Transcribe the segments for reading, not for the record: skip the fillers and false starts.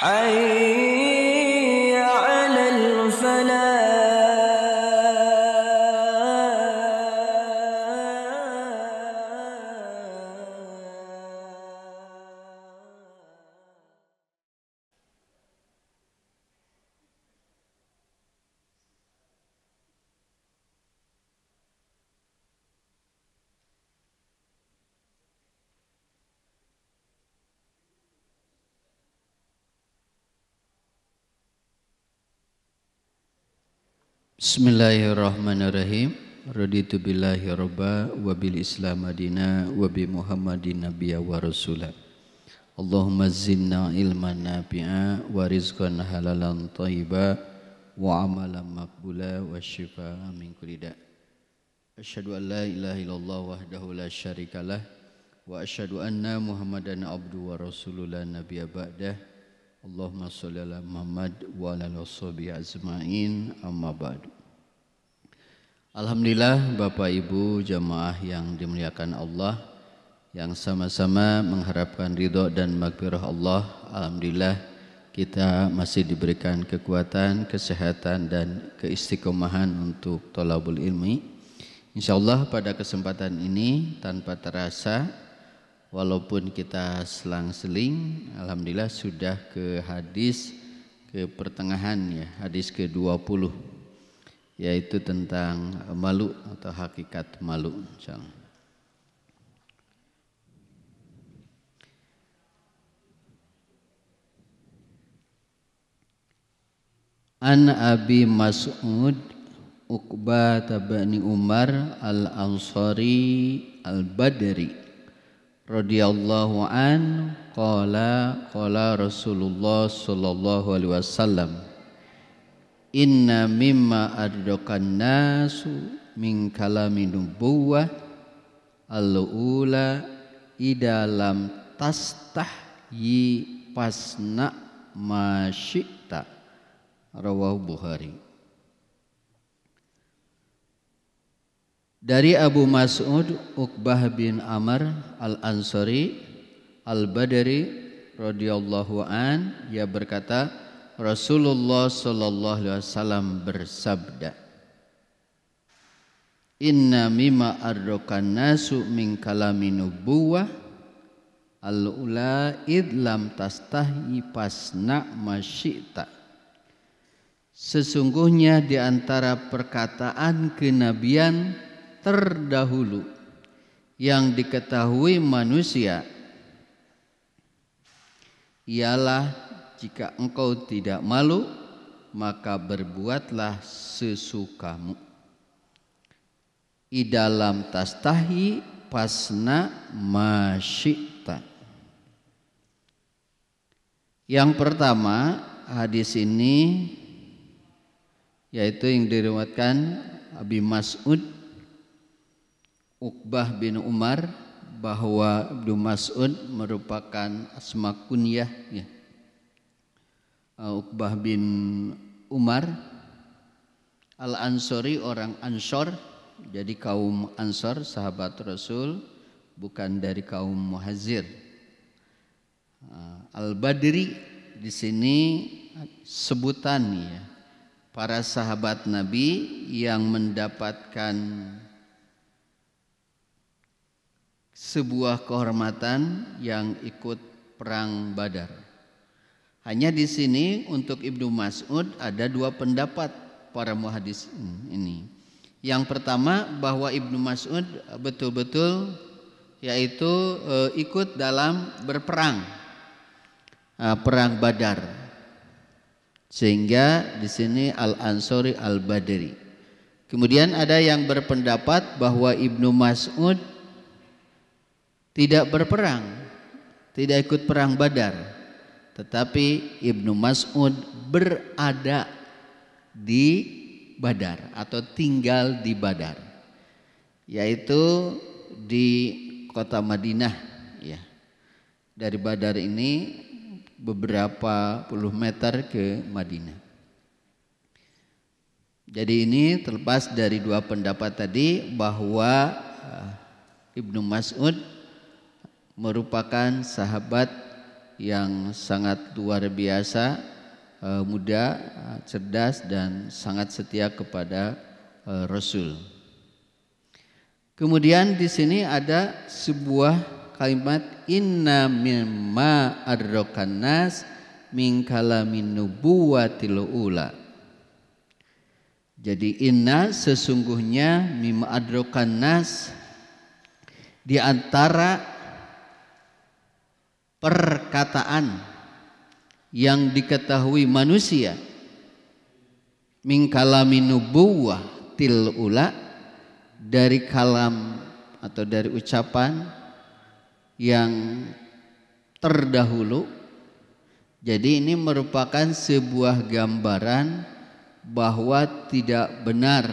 حي على Bismillahirrahmanirrahim. Raditu billahi robba wa bil islam madina wa bi muhammadin nabiyya wa rasula. Allahumma zinna ilman nafi'a wa rizqan halalan thayyiba wa amalan maqbula wa shifaa min kulli da'. Asyhadu an la ilaha illallah wahdahu la syarikalah wa asyhadu anna muhammadan abduhu wa rasuluhu la nabiyya ba'dah. Allahumma sholli ala Muhammad wa ala washabihi ajmain, amma ba'du. Alhamdulillah Bapak Ibu jamaah yang dimuliakan Allah, yang sama-sama mengharapkan ridho dan maghfirah Allah. Alhamdulillah kita masih diberikan kekuatan, kesehatan dan keistiqomahan untuk thalabul ilmi. Insyaallah pada kesempatan ini tanpa terasa, walaupun kita selang-seling, alhamdulillah sudah ke hadis ke pertengahan ya, hadis ke-20, yaitu tentang malu atau hakikat malu, insyaallah. An Abi Mas'ud Uqbah bin Umar al-Ansari al-Badri radhiyallahu an qala Rasulullah sallallahu alaihi wasallam, inna mimma adrakan nasu min kalamin nubuwah al-ula idalam tastahyi pasna ma syi'ta, rawahu Bukhari. Dari Abu Mas'ud Uqbah bin Amr al-Ansari al-Badri radhiyallahu an, ia berkata, Rasulullah sallallahu alaihi wasallam bersabda, inna mimma arrokan nasu min kalamin nubuwah al-ula idlam tastahi pasna masyita. Sesungguhnya di antara perkataan kenabian terdahulu yang diketahui manusia ialah, jika engkau tidak malu maka berbuatlah sesukamu. Idalam tastahi pasna masyita. Yang pertama, hadis ini yaitu yang diriwayatkan Abi Mas'ud Uqbah bin Umar, bahwa Ibnu Mas'ud merupakan asma kunyah ya. Uqbah bin Umar al-Ansari, orang Ansor, jadi kaum Ansor sahabat Rasul, bukan dari kaum Muhajir. Al-Badri di sini sebutan ya, para sahabat Nabi yang mendapatkan sebuah kehormatan yang ikut perang Badar. Hanya di sini untuk Ibnu Mas'ud ada dua pendapat para muhadis ini. Yang pertama, bahwa Ibnu Mas'ud betul-betul yaitu ikut dalam berperang, perang Badar. Sehingga di sini Al-Ansari Al-Badri. Kemudian ada yang berpendapat bahwa Ibnu Mas'ud tidak berperang, tidak ikut perang Badar, tetapi Ibnu Mas'ud berada di Badar atau tinggal di Badar, yaitu di kota Madinah ya. Dari Badar ini beberapa puluh meter ke Madinah. Jadi ini terlepas dari dua pendapat tadi, bahwa Ibnu Mas'ud merupakan sahabat yang sangat luar biasa, muda, cerdas dan sangat setia kepada Rasul. Kemudian di sini ada sebuah kalimat inna mimma adrakan nas min kalamin nubuwatil ula. Jadi inna sesungguhnya mimma adrakan nas, di antara perkataan yang diketahui manusia min kalamin nubuwatil ula, dari kalam atau dari ucapan yang terdahulu. Jadi ini merupakan sebuah gambaran bahwa tidak benar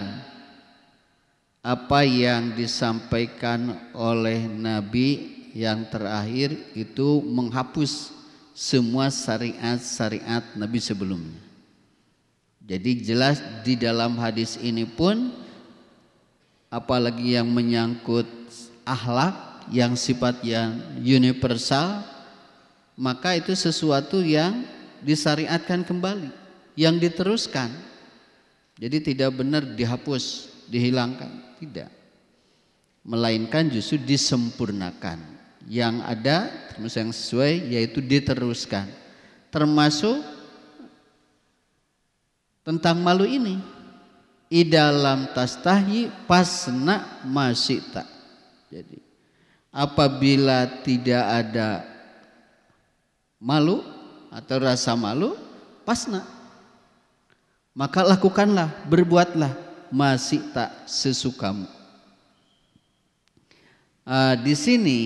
apa yang disampaikan oleh Nabi yang terakhir itu menghapus semua syariat-syariat Nabi sebelumnya. Jadi jelas di dalam hadis ini pun, apalagi yang menyangkut akhlak yang sifat yang universal, maka itu sesuatu yang disyariatkan kembali, yang diteruskan. Jadi tidak benar dihapus, dihilangkan, tidak. Melainkan justru disempurnakan. Yang ada terus yang sesuai yaitu diteruskan. Termasuk tentang malu ini. Idalam tastahi pasna masita. Jadi apabila tidak ada malu atau rasa malu, pasna, maka lakukanlah, berbuatlah masita sesukamu. Di sini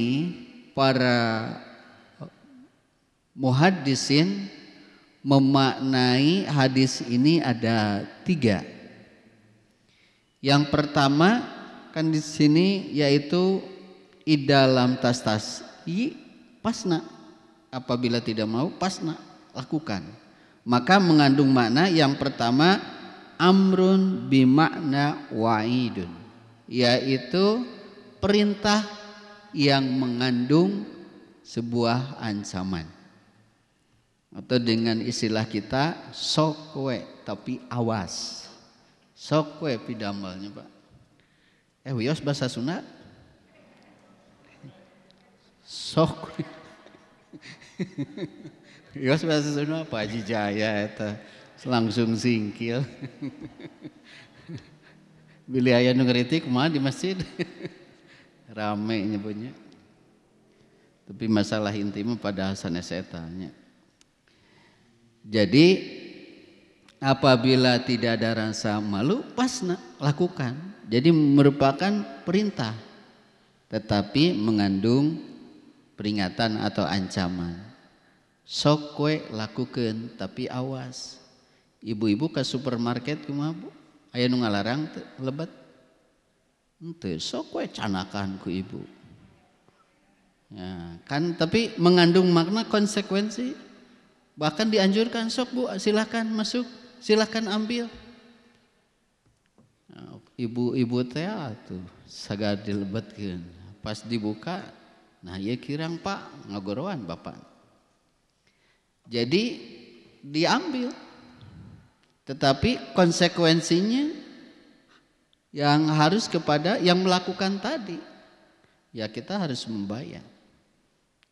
para muhaddisin memaknai hadis ini ada 3. Yang pertama kan di sini yaitu idalam tastasyi pasna, apabila tidak mau pasna, lakukan. Maka mengandung makna yang pertama amrun bimakna wa'idun, yaitu perintah yang mengandung sebuah ancaman. Atau dengan istilah kita sokwe tapi awas. Sokwe pidamalnya Pak. Wios bahasa Sunda. Sokwe. Wios bahasa Sunda Pak Haji Jaya eta langsung singkil. Bila aya nu ngeritik kumaha di masjid. Rame nyebutnya. Tapi masalah inti mah pada sanes eta nya. Jadi apabila tidak ada rasa malu, pasna, lakukan. Jadi merupakan perintah, tetapi mengandung peringatan atau ancaman. Sok we lakukan, tapi awas. Ibu-ibu ke supermarket kumaha Bu? Aya nu ngalarang teu lebat? Henteu, sok we canakan ku ibu. Ya, kan tapi mengandung makna konsekuensi. Bahkan dianjurkan, sok Bu silakan masuk, silakan ambil. Nah, ibu-ibu teh tuh sagad dilebetkeun. Pas dibuka, nah ieu kirang Pak, ngagorowan Bapak. Jadi diambil. Tetapi konsekuensinya yang harus kepada yang melakukan tadi. Ya kita harus membayar.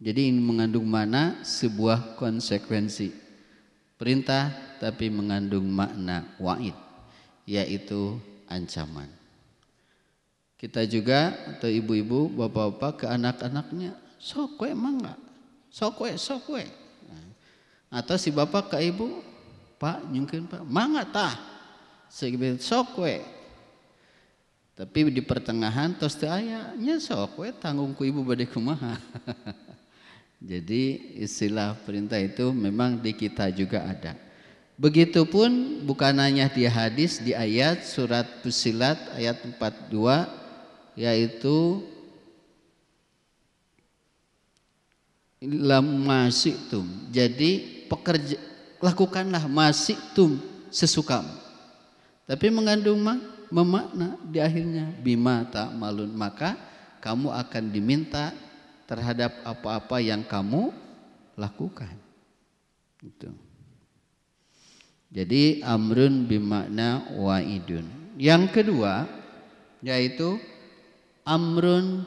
Jadi ini mengandung mana sebuah konsekuensi. Perintah tapi mengandung makna wa'id, yaitu ancaman. Kita juga atau ibu-ibu, bapak-bapak ke anak-anaknya, sok we mangga, sok we. Atau si bapak ke ibu, Pak nyungkeun Pak, mangga tah, sok we. Tapi di pertengahan tos teu aya nya sok we tanggung ku ibu bade kumaha. Jadi istilah perintah itu memang di kita juga ada. Begitupun bukan hanya di hadis, di ayat surat Fussilat ayat 42 yaitu lam masitum. Jadi lakukanlah masitum sesukamu. Tapi mengandung memakna di akhirnya bima ta'malun, maka kamu akan diminta terhadap apa-apa yang kamu lakukan. Itu. Jadi amrun bimakna wa'idun. Yang kedua yaitu amrun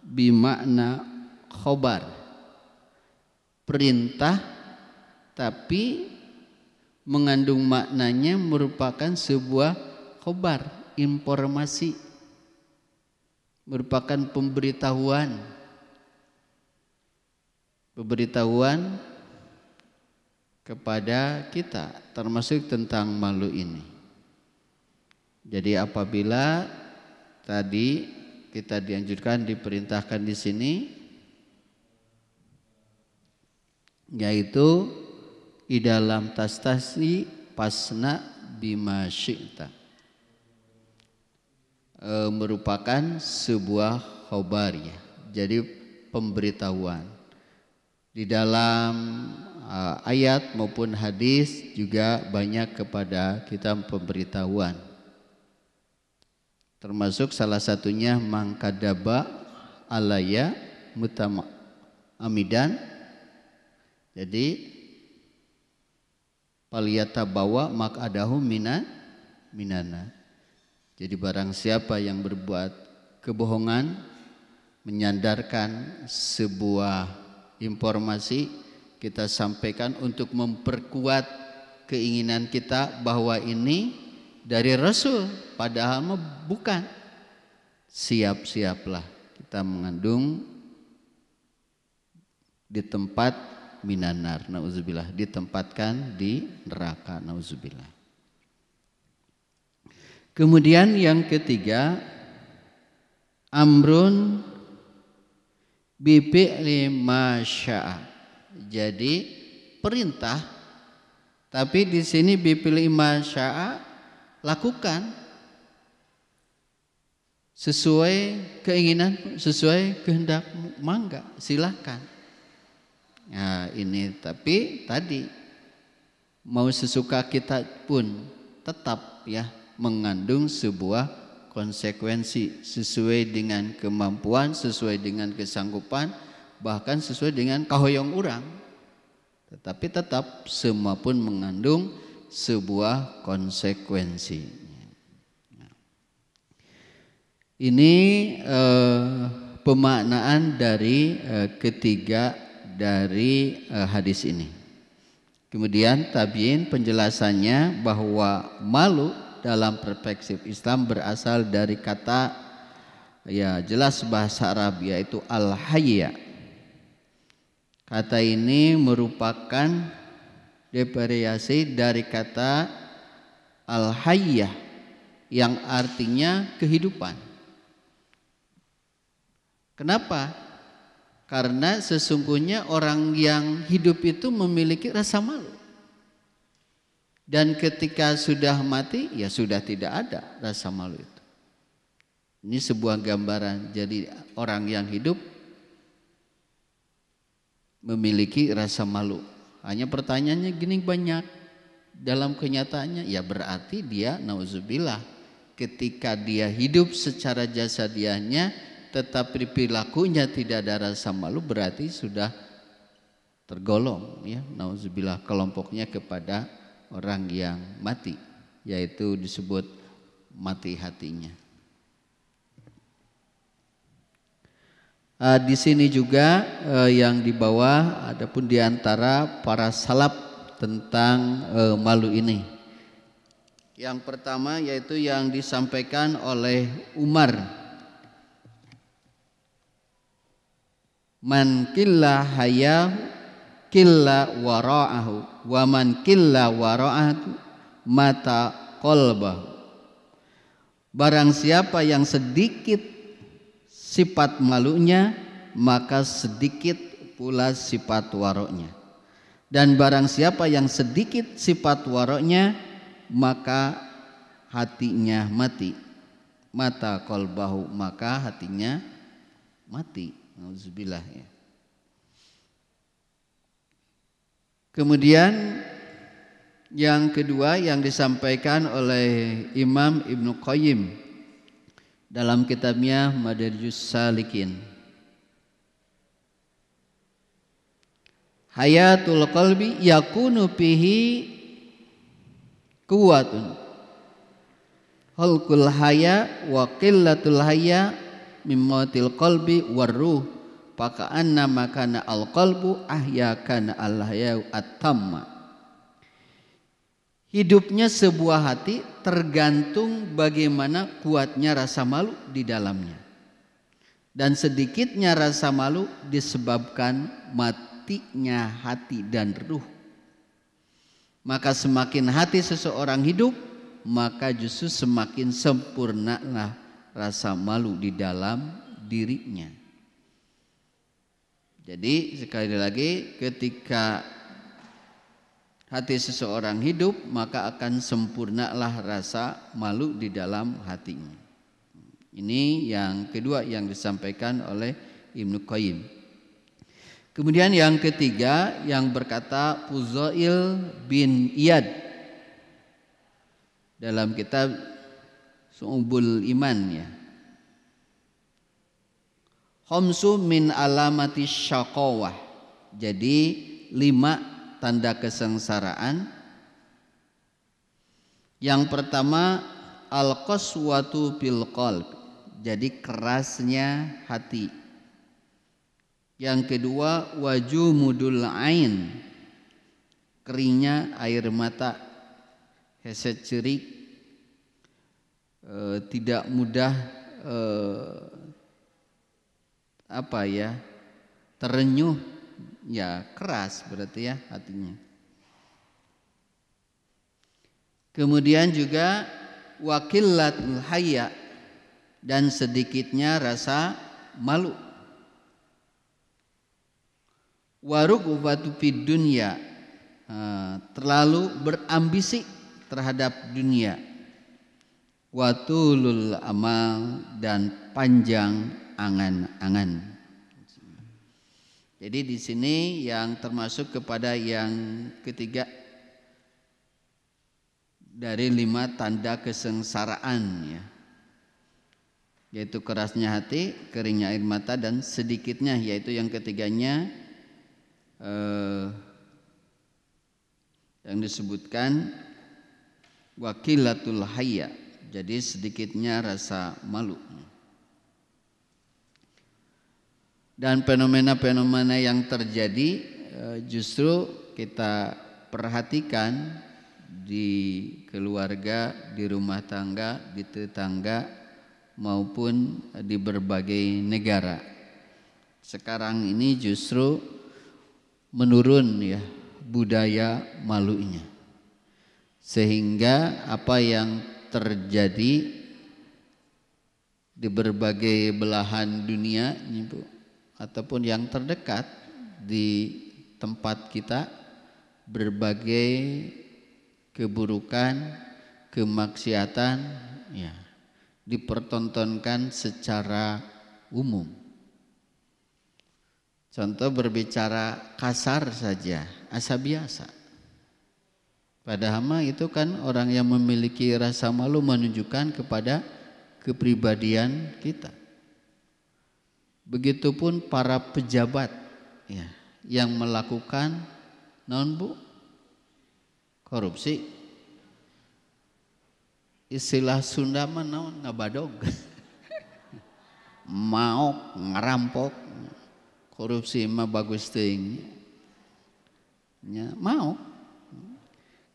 bimakna khobar. Perintah tapi mengandung maknanya merupakan sebuah khobar, informasi, merupakan pemberitahuan kepada kita, termasuk tentang makhluk ini. Jadi apabila tadi kita dianjurkan, diperintahkan di sini, yaitu di dalam tastasi pasna bima syi'ta, merupakan sebuah khobar ya. Jadi pemberitahuan. Di dalam ayat maupun hadis juga banyak kepada kita pemberitahuan. Termasuk salah satunya mangkadaba alaya amidan. Jadi paliyatabawa maq'adahu minana. Jadi barang siapa yang berbuat kebohongan, menyandarkan sebuah informasi, kita sampaikan untuk memperkuat keinginan kita bahwa ini dari Rasul, padahal bukan. Siap-siaplah kita mengandung di tempat minanar, nauzubillah, ditempatkan di neraka, nauzubillah. Kemudian yang ketiga, amrun bifi'li ma syaa. Jadi perintah, tapi di sini bifi'li ma syaa, lakukan sesuai keinginan, sesuai kehendak, mangga, silahkan. Nah ini, tapi tadi mau sesuka kita pun tetap ya mengandung sebuah konsekuensi sesuai dengan kemampuan, sesuai dengan kesanggupan, bahkan sesuai dengan kahoyong orang. Tetapi tetap semua pun mengandung sebuah konsekuensi. Ini pemaknaan dari ketiga dari hadis ini. Kemudian tabiin penjelasannya bahwa malu dalam perspektif Islam berasal dari kata ya jelas bahasa Arab, yaitu al-hayya. Kata ini merupakan devariasi dari kata al-hayyah yang artinya kehidupan. Kenapa? Karena sesungguhnya orang yang hidup itu memiliki rasa malu. Dan ketika sudah mati, ya sudah tidak ada rasa malu itu. Ini sebuah gambaran. Jadi orang yang hidup memiliki rasa malu. Hanya pertanyaannya gini banyak. Dalam kenyataannya, ya berarti dia nauzubillah. Ketika dia hidup secara jasadiahnya, tetapi perilakunya tidak ada rasa malu, berarti sudah tergolong ya nauzubillah kelompoknya kepada orang yang mati, yaitu disebut mati hatinya. Di sini juga yang di bawah, adapun di antara para salaf tentang malu ini. Yang pertama yaitu yang disampaikan oleh Umar. Man killa haya killa wara'ahu wa man killa wara'ahu mata qalbahu. Barang siapa yang sedikit sifat malunya, maka sedikit pula sifat waroknya. Dan barang siapa yang sedikit sifat waroknya, maka hatinya mati. Mata qalbahu, maka hatinya mati. Nauzubillah ya. Kemudian yang kedua yang disampaikan oleh Imam Ibnu Qayyim dalam kitabnya Madarijus Salikin. Hayatul qalbi yakunu fihi quwwatun. Halqul haya wa qillatul haya mimmatil qalbi warruh. Faka'anna makana al qalbu ahya kana al hayau at-tamma. Hidupnya sebuah hati tergantung bagaimana kuatnya rasa malu di dalamnya. Dan sedikitnya rasa malu disebabkan matinya hati dan ruh. Maka semakin hati seseorang hidup, maka justru semakin sempurnalah rasa malu di dalam dirinya. Jadi sekali lagi, ketika hati seseorang hidup, maka akan sempurnalah rasa malu di dalam hatinya. Ini yang kedua yang disampaikan oleh Ibnu Qayyim. Kemudian yang ketiga yang berkata Fuzail bin Iyad dalam kitab Su'ubul Iman ya. Khamsu min alamati syaqawah. Jadi 5 tanda kesengsaraan. Yang pertama al-qaswatu fil qalb. Jadi kerasnya hati. Yang kedua wajumudul ain. Keringnya air mata. Heset cerik. Tidak mudah terenyuh. Ya keras berarti ya hatinya. Kemudian juga wakillatul haya, dan sedikitnya rasa malu. Warugubatu fid dunya, terlalu berambisi terhadap dunia. Watulul amal, dan panjang angan-angan. Jadi di sini yang termasuk kepada yang ketiga dari 5 tanda kesengsaraan ya. Yaitu kerasnya hati, keringnya air mata, dan sedikitnya, yaitu yang ketiganya yang disebutkan wakilatul hayya, jadi sedikitnya rasa malu. Dan fenomena-fenomena yang terjadi justru kita perhatikan di keluarga, di rumah tangga, di tetangga, maupun di berbagai negara. Sekarang ini justru menurun ya budaya malunya. Sehingga apa yang terjadi di berbagai belahan dunia ataupun yang terdekat di tempat kita, berbagai keburukan, kemaksiatan ya dipertontonkan secara umum. Contoh berbicara kasar saja, asa biasa. Padahal itu kan orang yang memiliki rasa malu menunjukkan kepada kepribadian kita. Begitupun para pejabat ya, yang melakukan korupsi. Istilah Sunda mah naon ngabadog. Maok, ngerampok, korupsi mah bagus teuing. Ya, maok.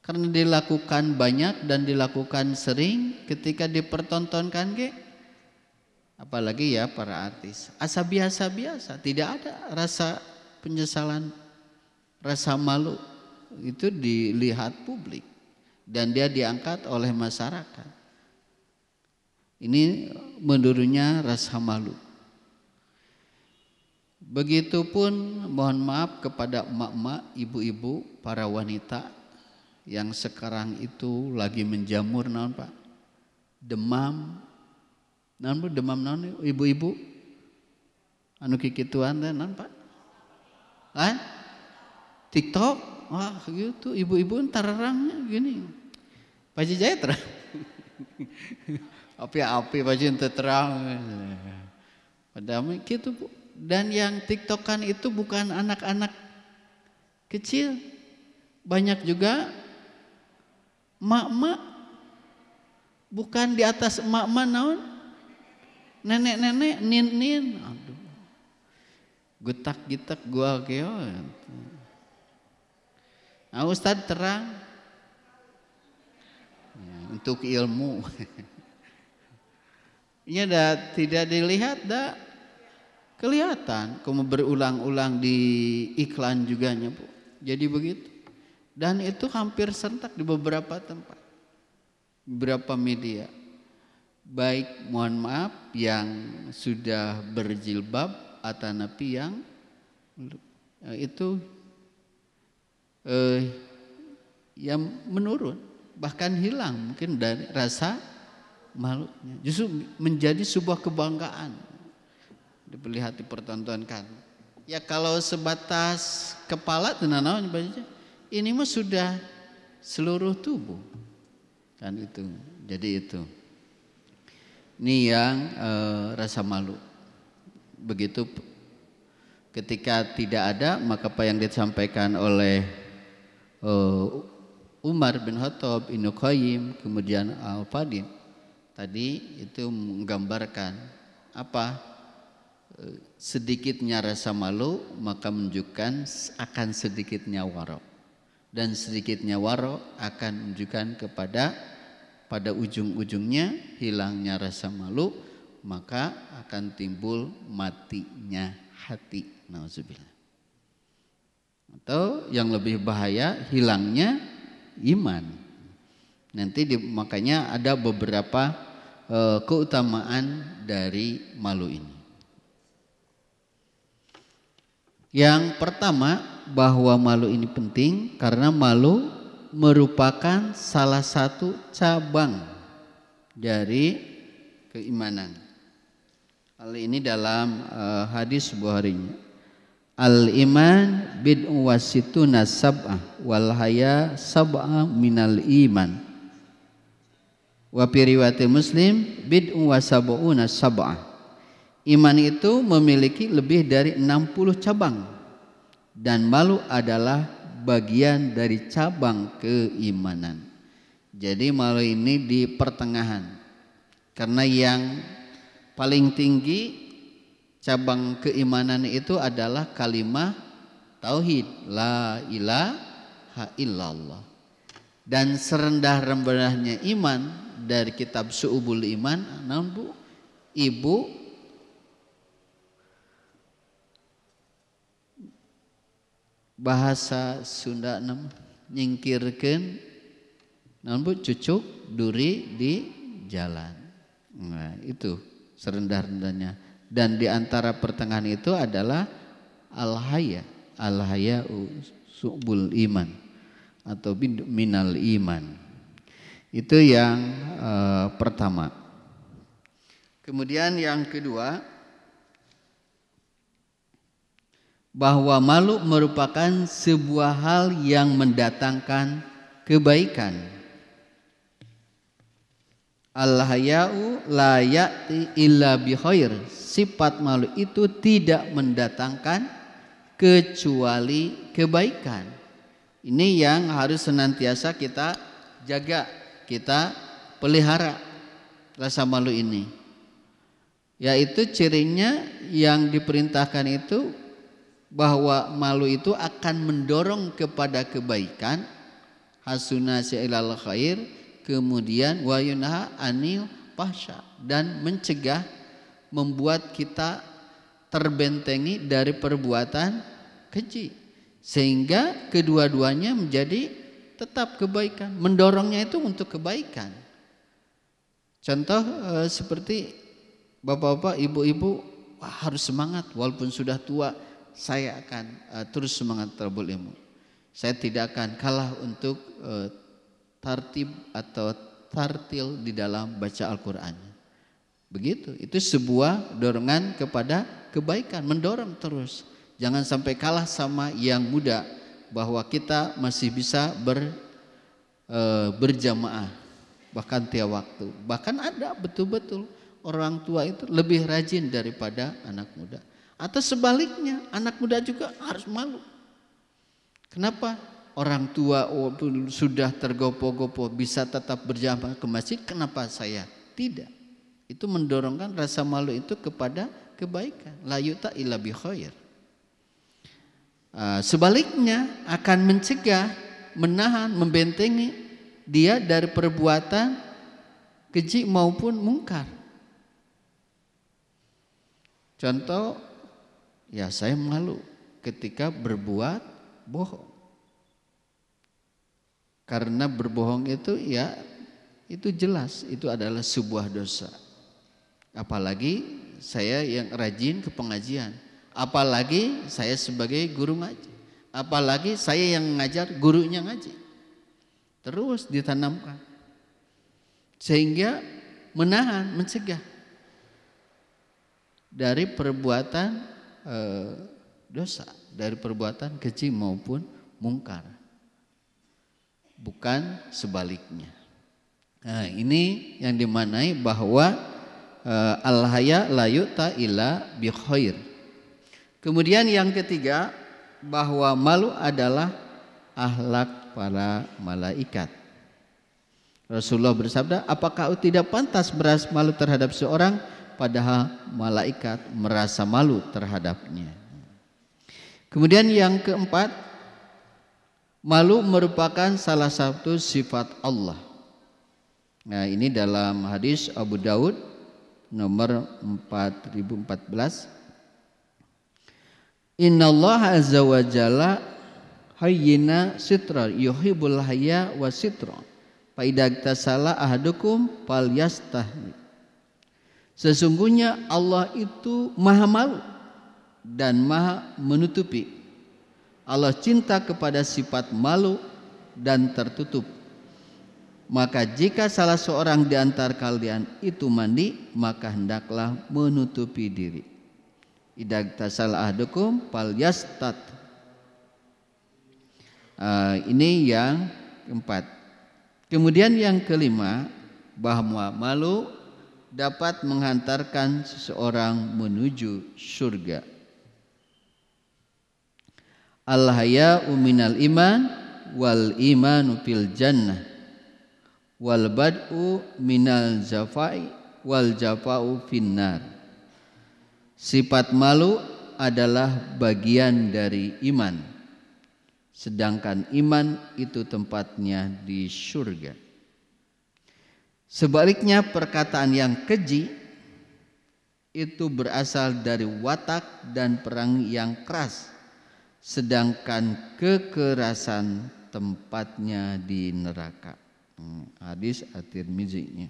Karena dilakukan banyak dan dilakukan sering, ketika dipertontonkan apalagi ya para artis, asa biasa-biasa, tidak ada rasa penyesalan, rasa malu. Itu dilihat publik dan dia diangkat oleh masyarakat. Ini menurunnya rasa malu. Begitupun mohon maaf kepada emak-emak, ibu-ibu, para wanita yang sekarang itu lagi menjamur naon Pak? Demam. Naon Bu, demam naon ibu-ibu? Anu kikituan teh naon Pak? TikTok? Wah gitu, ibu-ibu tararangnya gini. Paji jaya terang. Api-api paji ente terang. Padahal gitu Bu. Dan yang TikTokan itu bukan anak-anak kecil. Banyak juga emak-emak, bukan di atas emak-emak naon, nenek-nenek, nin-nin, aduh, getak-getak gua keo. Nah, Ustadz terang ya, untuk ilmu. Ini tidak dilihat, kelihatan. Kamu berulang-ulang di iklan juga Bu. Jadi begitu. Dan itu hampir serentak di beberapa tempat, beberapa media. Baik, mohon maaf, yang sudah berjilbab atau napi yang itu yang menurun, bahkan hilang mungkin dari rasa malunya, justru menjadi sebuah kebanggaan dilihat dipertontonkan. Ya kalau sebatas kepala tenanawan ini mah sudah seluruh tubuh kan itu. Jadi itu ini yang rasa malu. Begitu ketika tidak ada, maka apa yang disampaikan oleh Umar bin Khattab, Ibnu Qayyim, kemudian Al-Fadil tadi itu menggambarkan apa sedikitnya rasa malu maka menunjukkan akan sedikitnya waro, dan sedikitnya waro akan menunjukkan kepada pada ujung-ujungnya hilangnya rasa malu, maka akan timbul matinya hati. Nauzubillah. Atau yang lebih bahaya hilangnya iman. Nanti makanya ada beberapa keutamaan dari malu ini. Yang pertama, bahwa malu ini penting karena malu merupakan salah satu cabang dari keimanan. Hal ini dalam hadis Bukhari. Al-iman bid'un wa situna sab'ah wal haya sab'ah minal iman. Wa fi riwayat Muslim bid'un wa sab'una sab'ah. Iman itu memiliki lebih dari 60 cabang, dan malu adalah bagian dari cabang keimanan. Jadi malu ini di pertengahan, karena yang paling tinggi cabang keimanan itu adalah kalimat tauhid, la ilaha illallah. Dan serendah-rendahnya iman dari kitab Syu'ubul Iman, namun Bu, Ibu bahasa Sunda nyingkirkeun namun Bu cucuk duri di jalan. Nah, itu serendah-rendahnya. Dan di antara pertengahan itu adalah al-haya'u su'bul iman atau minal iman. Itu yang pertama. Kemudian yang kedua, bahwa malu merupakan sebuah hal yang mendatangkan kebaikan. Al-haya'u la ya'ti illa bi khair. Sifat malu itu tidak mendatangkan kecuali kebaikan. Ini yang harus senantiasa kita jaga, kita pelihara rasa malu ini. Yaitu cirinya yang diperintahkan itu bahwa malu itu akan mendorong kepada kebaikan, hasunasi ilal khair, kemudian wa yunha anil fahsya, dan mencegah, membuat kita terbentengi dari perbuatan keji, sehingga kedua-duanya menjadi tetap kebaikan, mendorongnya itu untuk kebaikan. Contoh seperti bapak-bapak, ibu-ibu, harus semangat walaupun sudah tua. Saya akan terus semangat talabul ilmu. Saya tidak akan kalah untuk tartib atau tartil di dalam baca Al-Quran. Begitu, itu sebuah dorongan kepada kebaikan, mendorong terus. Jangan sampai kalah sama yang muda, bahwa kita masih bisa berjamaah bahkan tiap waktu. Bahkan ada betul-betul orang tua itu lebih rajin daripada anak muda. Atau sebaliknya, anak muda juga harus malu. Kenapa orang tua walaupun sudah tergopoh-gopoh bisa tetap berjamaah ke masjid, kenapa saya tidak? Itu mendorongkan rasa malu itu kepada kebaikan. La yuta illa bi khair. Sebaliknya akan mencegah, menahan, membentengi dia dari perbuatan keji maupun mungkar. Contoh, ya saya malu ketika berbuat bohong. Karena berbohong itu ya itu jelas itu adalah sebuah dosa. Apalagi saya yang rajin ke pengajian, apalagi saya sebagai guru ngaji, apalagi saya yang ngajar, gurunya ngaji. Terus ditanamkan sehingga menahan, mencegah dari perbuatan dosa, dari perbuatan keji maupun mungkar, bukan sebaliknya. Nah, ini yang dimaknai bahwa al-haya la yu'ta illa bi khair. Kemudian yang ketiga, bahwa malu adalah akhlak para malaikat. Rasulullah bersabda, apakah tidak pantas merasa malu terhadap seorang padahal malaikat merasa malu terhadapnya. Kemudian yang keempat, malu merupakan salah satu sifat Allah. Nah, ini dalam hadis Abu Daud nomor 4014. Innallaha azza wa jalla hayyina sitra yuhibbul hayya wa sitra. Fa idza tasala ahadukum falyastahi. Sesungguhnya Allah itu maha malu dan maha menutupi. Allah cinta kepada sifat malu dan tertutup. Maka jika salah seorang di antara kalian itu mandi, maka hendaklah menutupi diri. Idza tasala ahadukum falyastat. Ini yang keempat. Kemudian yang kelima, bahwa malu dapat menghantarkan seseorang menuju surga. Al-haya'u minal iman wal imanu fil jannah wal bad'u minal jafai wal jafa'u finnar. Sifat malu adalah bagian dari iman, sedangkan iman itu tempatnya di surga. Sebaliknya perkataan yang keji itu berasal dari watak dan perang yang keras, sedangkan kekerasan tempatnya di neraka. Hadis At-Tirmizi.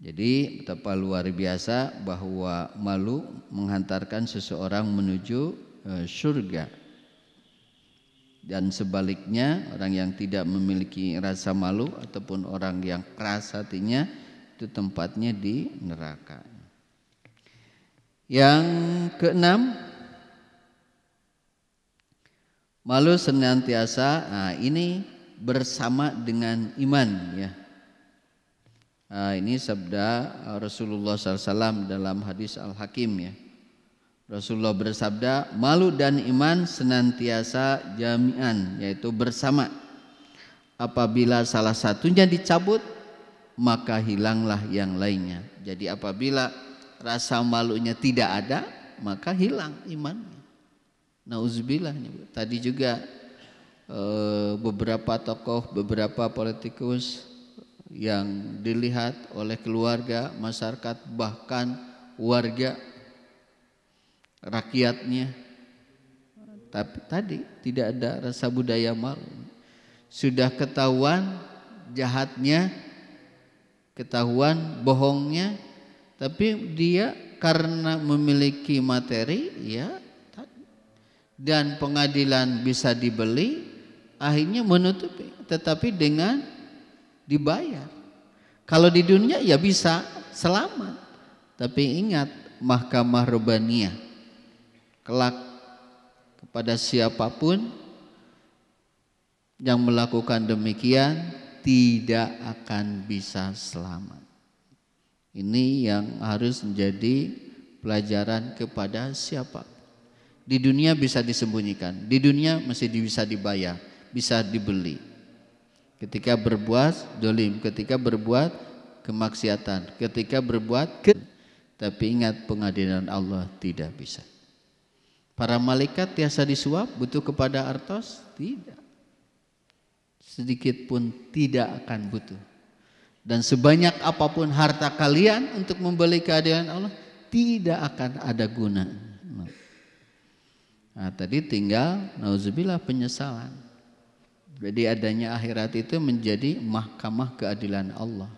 Jadi betapa luar biasa bahwa malu menghantarkan seseorang menuju surga. Dan sebaliknya orang yang tidak memiliki rasa malu ataupun orang yang keras hatinya itu tempatnya di neraka. Yang keenam, malu senantiasa, ini bersama dengan iman ya. Ini sabda Rasulullah SAW dalam hadis Al-Hakim ya. Rasulullah bersabda, malu dan iman senantiasa jami'an, yaitu bersama. Apabila salah satunya dicabut, maka hilanglah yang lainnya. Jadi apabila rasa malunya tidak ada, maka hilang imannya. Nauzubillah. Tadi juga beberapa tokoh, beberapa politikus yang dilihat oleh keluarga, masyarakat, bahkan warga rakyatnya, tapi tadi tidak ada rasa budaya malu. Sudah ketahuan jahatnya, ketahuan bohongnya, tapi dia karena memiliki materi ya, dan pengadilan bisa dibeli, akhirnya menutupi, tetapi dengan dibayar. Kalau di dunia ya bisa selamat, tapi ingat mahkamah Rabbaniyah kelak kepada siapapun yang melakukan demikian tidak akan bisa selamat. Ini yang harus menjadi pelajaran kepada siapa. Di dunia bisa disembunyikan, di dunia masih bisa dibayar, bisa dibeli. Ketika berbuat dolim, ketika berbuat kemaksiatan, ketika berbuat tapi ingat pengadilan Allah tidak bisa. Para malaikat tiasa disuap, butuh kepada artos? Tidak. Sedikit pun tidak akan butuh. Dan sebanyak apapun harta kalian untuk membeli keadilan Allah, tidak akan ada guna. Nah, tadi tinggal nauzubillah penyesalan. Jadi adanya akhirat itu menjadi mahkamah keadilan Allah.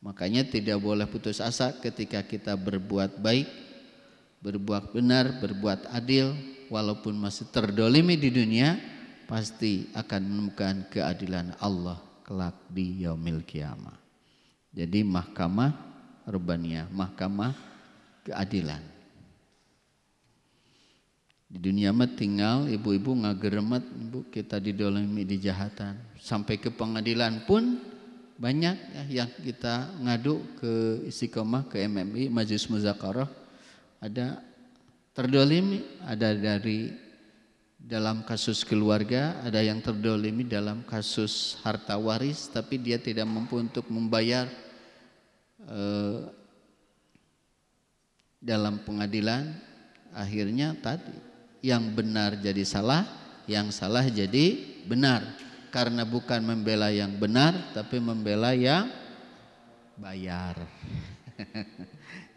Makanya tidak boleh putus asa ketika kita berbuat baik, berbuat benar, berbuat adil, walaupun masih terdolimi di dunia, pasti akan menemukan keadilan Allah kelak di yaumil kiamah. Jadi mahkamah Rabbaniyah, mahkamah keadilan. Di dunia mah tinggal ibu-ibu ngageremet, ibu kita didolimi dijahatan. Sampai ke pengadilan pun banyak ya, yang kita ngadu ke Istiqomah, ke MMI, Majelis Muzakarah, ada terdolimi, ada dari dalam kasus keluarga, ada yang terdolimi dalam kasus harta waris, tapi dia tidak mampu untuk membayar dalam pengadilan. Akhirnya tadi yang benar jadi salah, yang salah jadi benar, karena bukan membela yang benar tapi membela yang bayar.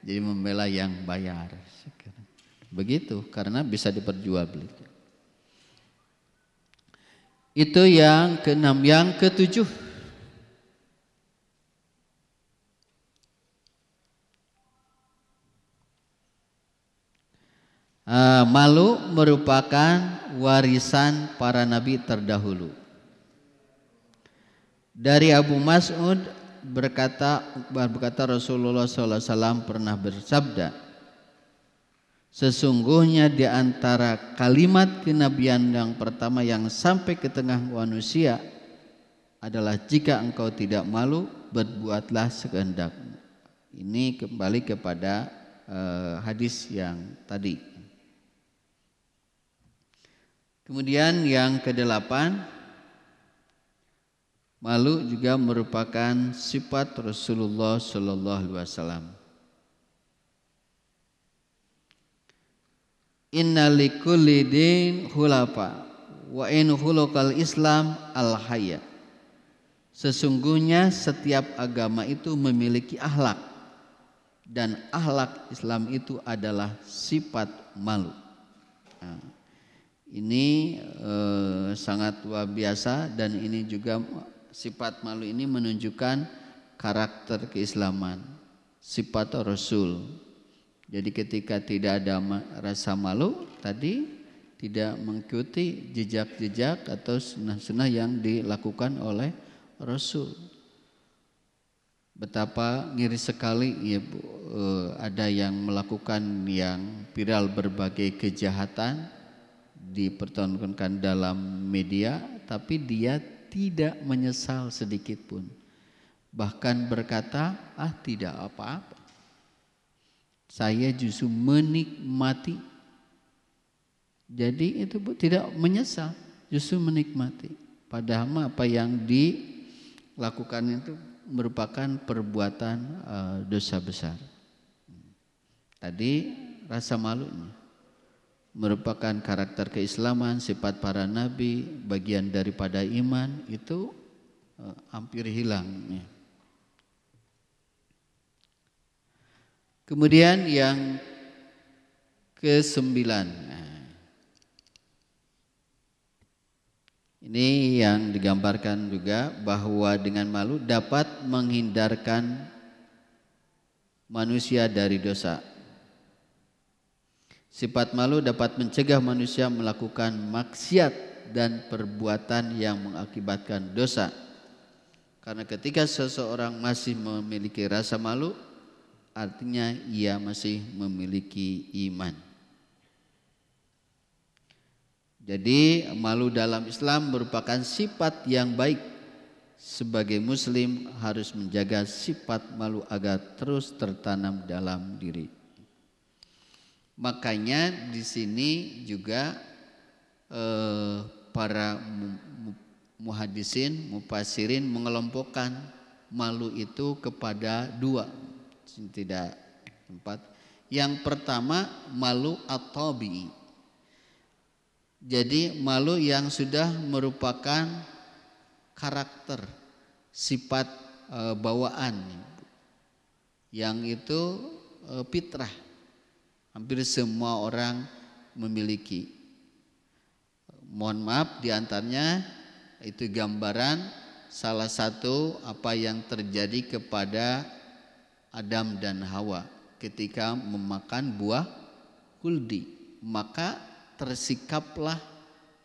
Jadi membela yang bayar. Begitu, karena bisa diperjualbelikan. Itu yang keenam. Yang ketujuh, malu merupakan warisan para nabi terdahulu. Dari Abu Mas'ud berkata Rasulullah SAW pernah bersabda, sesungguhnya di antara kalimat kenabian yang pertama yang sampai ke tengah manusia adalah jika engkau tidak malu, berbuatlah sekehendakmu. Ini kembali kepada hadis yang tadi. Kemudian yang kedelapan, malu juga merupakan sifat Rasulullah SAW. Inna likulli din khulafa wa in khulaqal Islam al hayya. Sesungguhnya setiap agama itu memiliki akhlak, dan akhlak Islam itu adalah sifat malu. Nah, ini sangat luar biasa, dan ini juga sifat malu ini menunjukkan karakter keislaman, sifat Rasul. Jadi ketika tidak ada rasa malu tadi, tidak mengikuti jejak-jejak atau sunnah-sunnah yang dilakukan oleh Rasul. Betapa ngiri sekali ya Bu, ada yang melakukan yang viral berbagai kejahatan dipertontonkan dalam media, tapi dia tidak menyesal sedikit pun. Bahkan berkata, tidak apa-apa. Saya justru menikmati. Jadi itu Bu, tidak menyesal, justru menikmati. Padahal apa yang dilakukan itu merupakan perbuatan dosa besar. Tadi rasa malunya merupakan karakter keislaman, sifat para nabi, bagian daripada iman, itu hampir hilang. Kemudian yang ke-9, ini yang digambarkan juga bahwa dengan malu dapat menghindarkan manusia dari dosa. Sifat malu dapat mencegah manusia melakukan maksiat dan perbuatan yang mengakibatkan dosa. Karena ketika seseorang masih memiliki rasa malu, artinya ia masih memiliki iman. Jadi malu dalam Islam merupakan sifat yang baik. Sebagai muslim harus menjaga sifat malu agar terus tertanam dalam diri. Makanya di sini juga para muhadisin, mufasirin mengelompokkan malu itu kepada dua, tidak empat. Yang pertama malu at-tabi'i. Jadi malu yang sudah merupakan karakter, sifat bawaan yang itu fitrah. Hampir semua orang memiliki. Mohon maaf, diantaranya itu gambaran salah satu apa yang terjadi kepada Adam dan Hawa ketika memakan buah kuldi, maka tersikaplah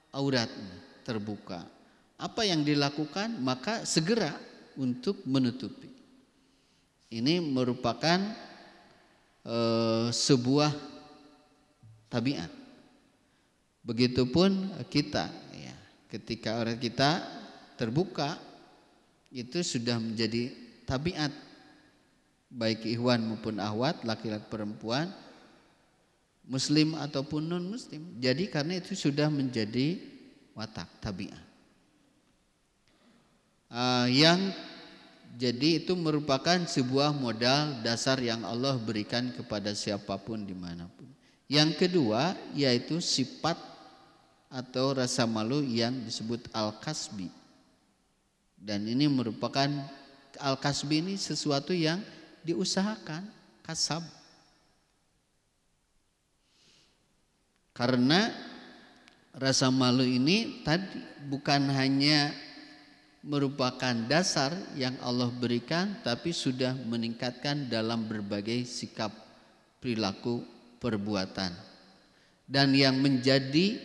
auratnya, terbuka. Apa yang dilakukan? Maka segera untuk menutupi. Ini merupakan sebuah tabiat. Begitupun kita, ya, ketika orang kita terbuka, itu sudah menjadi tabiat, baik ikhwan maupun akhwat, laki-laki perempuan, muslim ataupun non muslim. Jadi karena itu sudah menjadi watak, tabiat. Jadi itu merupakan sebuah modal dasar yang Allah berikan kepada siapapun dimanapun. Yang kedua yaitu sifat atau rasa malu yang disebut al-kasbi. Dan ini merupakan al-kasbi ini sesuatu yang diusahakan, kasab. Karena rasa malu ini tadi bukan hanya merupakan dasar yang Allah berikan, tapi sudah meningkatkan dalam berbagai sikap, perilaku, perbuatan. Dan yang menjadi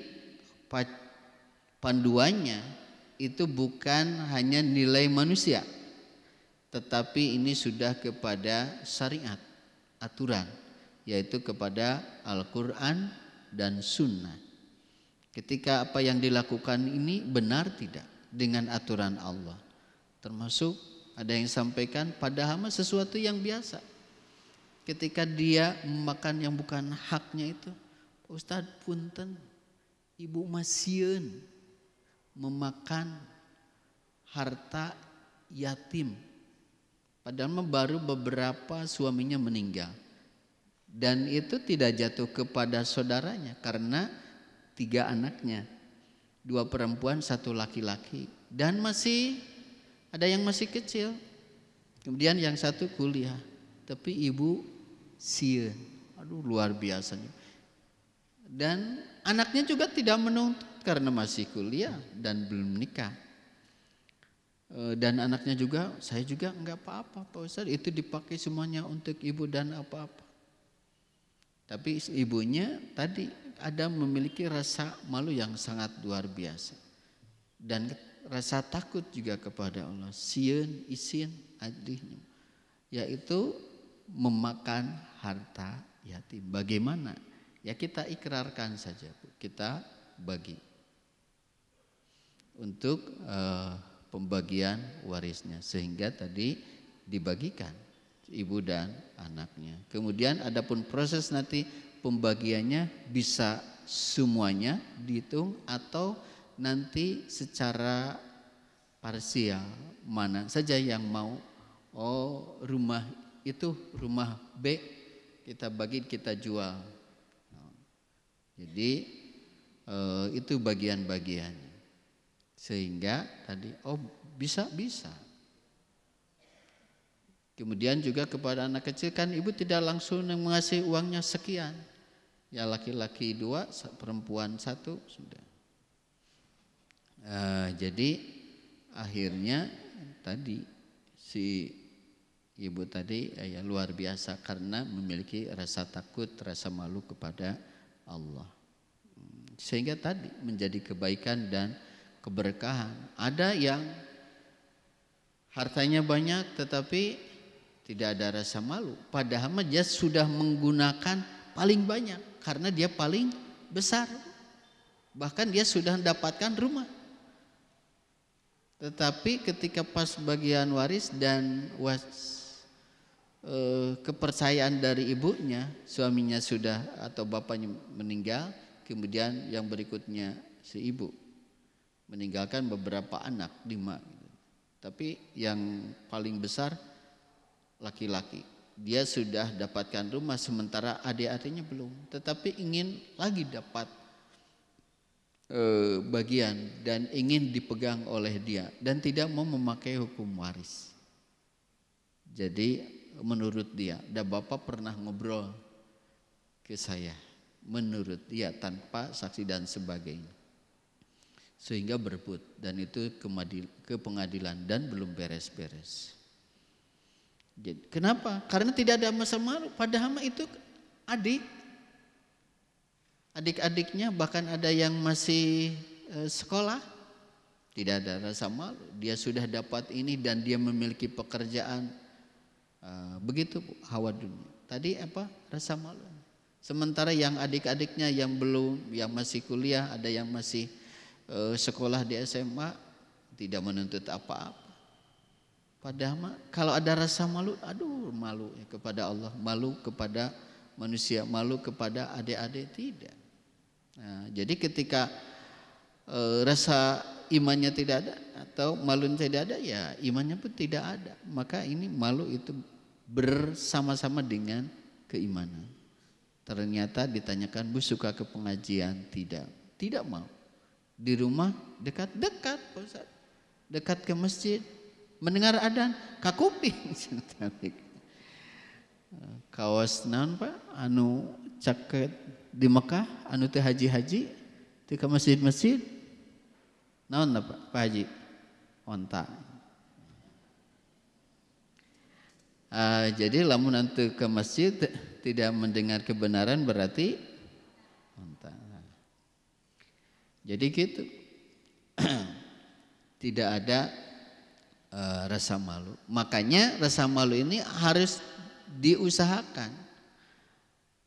panduannya itu bukan hanya nilai manusia, tetapi ini sudah kepada syariat, aturan, yaitu kepada Al-Quran dan Sunnah. Ketika apa yang dilakukan ini benar tidak dengan aturan Allah, termasuk ada yang sampaikan padahal sesuatu yang biasa. Ketika dia memakan yang bukan haknya itu, Ustadz punten, ibu masieun memakan harta yatim, padahal baru beberapa suaminya meninggal, dan itu tidak jatuh kepada saudaranya karena 3 anaknya, 2 perempuan 1 laki-laki, dan masih ada yang masih kecil. Kemudian yang 1 kuliah, tapi ibu sieun, aduh luar biasanya. Dan anaknya juga tidak menuntut karena masih kuliah dan belum nikah. Dan anaknya juga, saya juga enggak apa-apa Pak Ustadz, itu dipakai semuanya untuk ibu dan apa-apa. Tapi ibunya tadi ada memiliki rasa malu yang sangat luar biasa. Dan rasa takut juga kepada Allah. Sieun isin adihnya, yaitu memakan harta yatim. Bagaimana? Ya kita ikrarkan saja, Bu. Kita bagi untuk pembagian warisnya, sehingga tadi dibagikan ibu dan anaknya. Kemudian adapun proses nanti pembagiannya bisa semuanya dihitung atau nanti secara parsial, mana saja yang mau. Oh, rumah itu rumah B kita bagi, kita jual. Jadi itu bagian-bagiannya, sehingga tadi bisa. Kemudian juga kepada anak kecil kan ibu tidak langsung mengasih uangnya sekian, ya laki-laki 2, perempuan 1 sudah. Jadi akhirnya tadi si ibu tadi ya luar biasa karena memiliki rasa takut, rasa malu kepada Allah, sehingga tadi menjadi kebaikan dan keberkahan. Ada yang hartanya banyak tetapi tidak ada rasa malu, padahal dia sudah menggunakan paling banyak karena dia paling besar, bahkan dia sudah mendapatkan rumah. Tetapi ketika pas bagian waris dan kepercayaan dari ibunya, suaminya sudah atau bapaknya meninggal, kemudian yang berikutnya si ibu meninggalkan beberapa anak, 5 gitu. Tapi yang paling besar laki-laki, dia sudah dapatkan rumah sementara adik-adiknya belum, tetapi ingin lagi dapat bagian dan ingin dipegang oleh dia dan tidak mau memakai hukum waris. Jadi menurut dia, dan bapak pernah ngobrol ke saya, menurut dia tanpa saksi dan sebagainya, sehingga berebut dan itu ke pengadilan dan belum beres-beres. Jadi, kenapa? Karena tidak ada masa malu, padahal itu adik-adiknya bahkan ada yang masih sekolah, tidak ada rasa malu. Dia sudah dapat ini dan dia memiliki pekerjaan. Begitu hawa dunia. Tadi apa? Rasa malu. Sementara yang adik-adiknya yang belum, yang masih kuliah, ada yang masih sekolah di SMA, tidak menuntut apa-apa. Padahal kalau ada rasa malu, aduh malu kepada Allah, malu kepada manusia, malu kepada adik-adik, tidak. Nah, jadi ketika rasa imannya tidak ada atau malunya tidak ada, ya imannya pun tidak ada. Maka ini malu itu bersama-sama dengan keimanan. Ternyata ditanyakan, Bu suka ke pengajian? Tidak mau. Di rumah dekat Ustaz, dekat ke masjid, mendengar adzan kakuping. Kaos naon Pak anu caket di Mekah anu teh haji-haji teh ke masjid-masjid naon Pak Haji? Onta. Jadi lamun nanti ke masjid tidak mendengar kebenaran berarti onta. Jadi gitu. Tidak ada rasa malu. Makanya rasa malu ini harus diusahakan.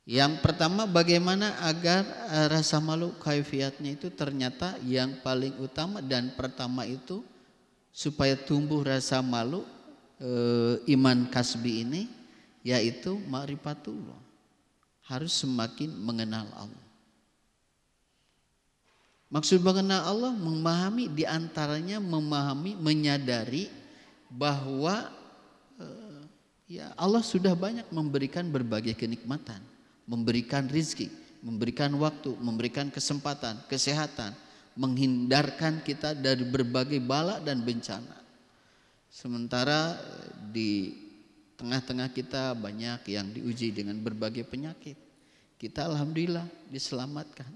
Yang pertama, bagaimana agar rasa malu kaifiatnya itu ternyata yang paling utama dan pertama itu supaya tumbuh rasa malu iman kasbi ini, yaitu ma'rifatullah, harus semakin mengenal Allah. Maksud mengenal Allah, memahami, diantaranya memahami, menyadari bahwa ya Allah sudah banyak memberikan berbagai kenikmatan, memberikan rizki, memberikan waktu, memberikan kesempatan, kesehatan, menghindarkan kita dari berbagai bala dan bencana. Sementara di tengah-tengah kita banyak yang diuji dengan berbagai penyakit. Kita alhamdulillah diselamatkan.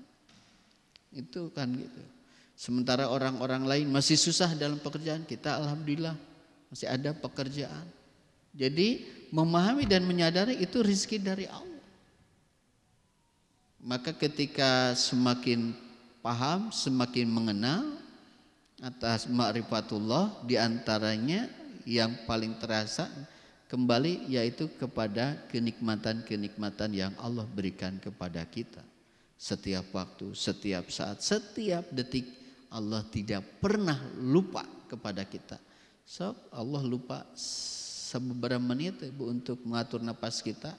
Itu kan gitu. Sementara orang-orang lain masih susah dalam pekerjaan, kita alhamdulillah masih ada pekerjaan. Jadi memahami dan menyadari itu rezeki dari Allah. Maka ketika semakin paham, semakin mengenal atas ma'rifatullah, diantaranya yang paling terasa kembali yaitu kepada kenikmatan-kenikmatan yang Allah berikan kepada kita. Setiap waktu, setiap saat, setiap detik Allah tidak pernah lupa kepada kita. So Allah lupa beberapa menit Ibu untuk mengatur napas kita,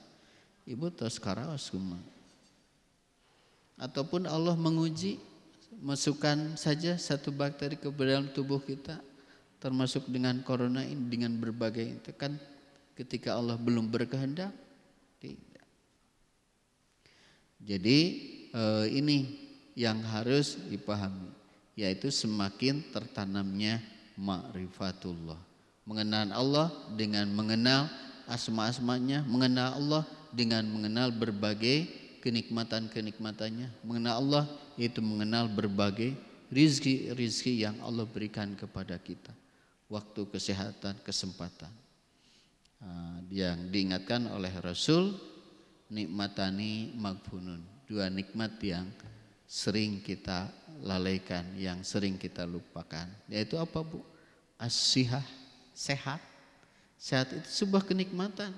Ibu tos karaos kumaha. Ataupun Allah menguji, masukkan saja satu bakteri ke dalam tubuh kita, termasuk dengan corona ini, dengan berbagai itu kan ketika Allah belum berkehendak, tidak. Jadi ini yang harus dipahami, yaitu semakin tertanamnya ma'rifatullah, mengenal Allah dengan mengenal asma-asmanya, mengenal Allah dengan mengenal berbagai kenikmatan-kenikmatannya, mengenal Allah yaitu mengenal berbagai rizki-rizki yang Allah berikan kepada kita, waktu, kesehatan, kesempatan. Yang diingatkan oleh Rasul, nikmatani maghbunun, 2 nikmat yang sering kita lalaikan, yang sering kita lupakan. Yaitu apa Bu? As-sihah, sehat. Sehat itu sebuah kenikmatan.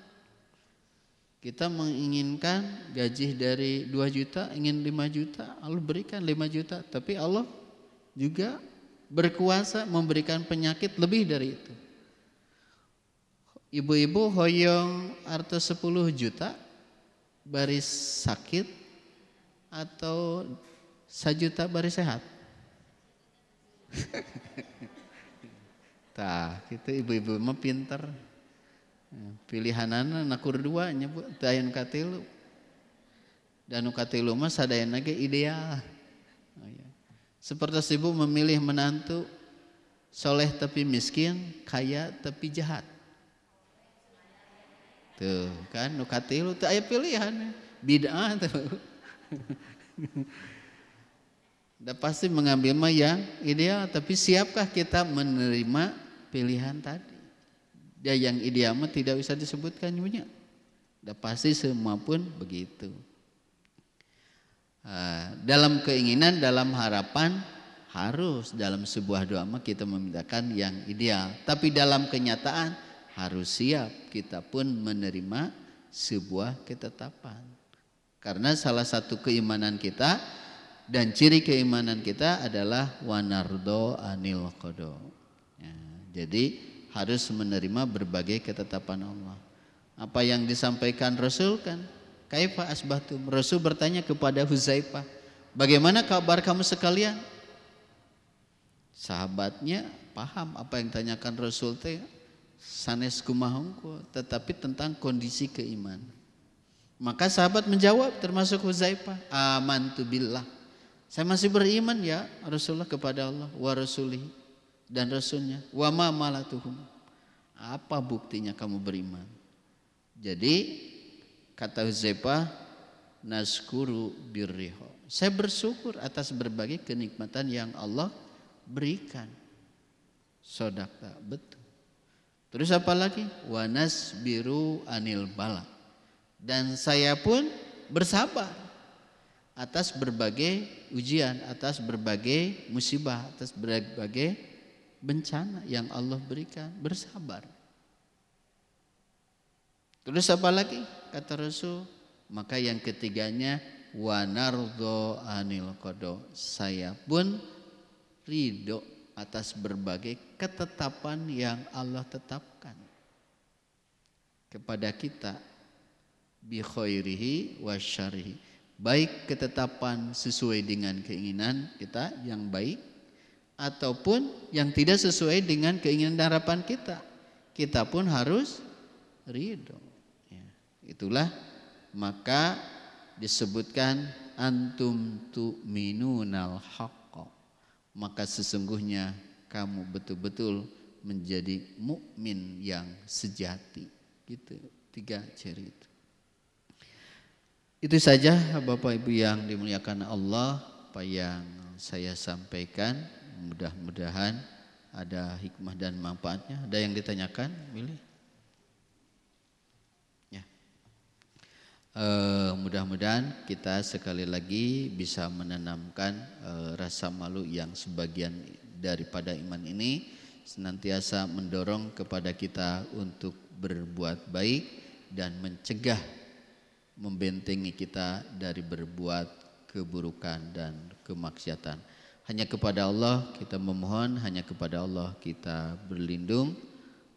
Kita menginginkan gaji dari 2 juta, ingin 5 juta, Allah berikan 5 juta. Tapi Allah juga berkuasa memberikan penyakit lebih dari itu. ibu-ibu hoyong arto 10 juta baris sakit atau 1 juta baris sehat? Tah, kita ibu-ibu mah pinter. Pilihanana nakur dua nyebut dayan katilu. Dan katilu mah sadayana ge ideal. Oh, ya. Seperti ibu memilih menantu soleh tapi miskin, kaya tapi jahat. Tuh kan nu katilu teu aya pilihan. Bid'ah tuh. Udah pasti mengambil mah yang ideal, tapi siapkah kita menerima pilihan tadi? Dia yang ideal mah tidak bisa disebutkan punya. Udah pasti semua pun begitu. Dalam keinginan, dalam harapan harus dalam sebuah doa mah kita memintakan yang ideal. Tapi dalam kenyataan harus siap kita pun menerima sebuah ketetapan. Karena salah satu keimanan kita dan ciri keimanan kita adalah wanardo anil qada. Ya, jadi harus menerima berbagai ketetapan Allah. Apa yang disampaikan Rasul kan? Kaifa asbahtum? Rasul bertanya kepada Huzaifah, bagaimana kabar kamu sekalian? Sahabatnya paham apa yang ditanyakan Rasul teh sanes kumaha hungkul, tetapi tentang kondisi keimanan. Maka sahabat menjawab termasuk Huzaifah, amantu billah. Saya masih beriman ya Rasulullah kepada Allah wa rasulih dan rasulnya. Wa ma malatuhum. Apa buktinya kamu beriman? Jadi kata Huzaifah, naskuru birriho. Saya bersyukur atas berbagai kenikmatan yang Allah berikan. Sodakta, betul. Terus apa lagi? Wa nasbiru anil bala. Dan saya pun bersabar atas berbagai ujian, atas berbagai musibah, atas berbagai bencana yang Allah berikan. Bersabar. Terus apa lagi? Kata Rasul, maka yang ketiganya wa nardo anil qada. Saya pun ridho atas berbagai ketetapan yang Allah tetapkan kepada kita bi khairihi wa syarrihi. Baik ketetapan sesuai dengan keinginan kita yang baik ataupun yang tidak sesuai dengan keinginan dan harapan kita. Kita pun harus ridho. Ya, itulah maka disebutkan antum tu'minunal haqqa. Maka sesungguhnya kamu betul-betul menjadi mukmin yang sejati. Gitu, 3 ciri itu. Itu saja Bapak Ibu yang dimuliakan Allah apa yang saya sampaikan. Mudah-mudahan ada hikmah dan manfaatnya. Ada yang ditanyakan? Milih. Ya. Mudah-mudahan kita sekali lagi bisa menanamkan rasa malu yang sebagian daripada iman ini senantiasa mendorong kepada kita untuk berbuat baik dan mencegah membentengi kita dari berbuat keburukan dan kemaksiatan. Hanya kepada Allah kita memohon, hanya kepada Allah kita berlindung.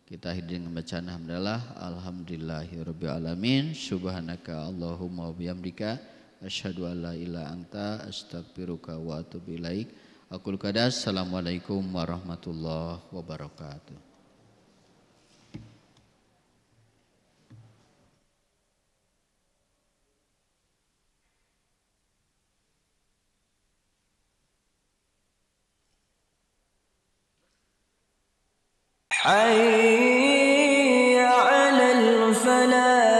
Kita akhiri dengan bacaan alhamdulillah, alhamdulillahirabbil alamin, subhanaka Allahumma wa bihamdika asyhadu an la ilaha anta astaghfiruka wa atubu ilaik. Aqul qadas, assalamualaikum warahmatullahi wabarakatuh. حي على الفلاح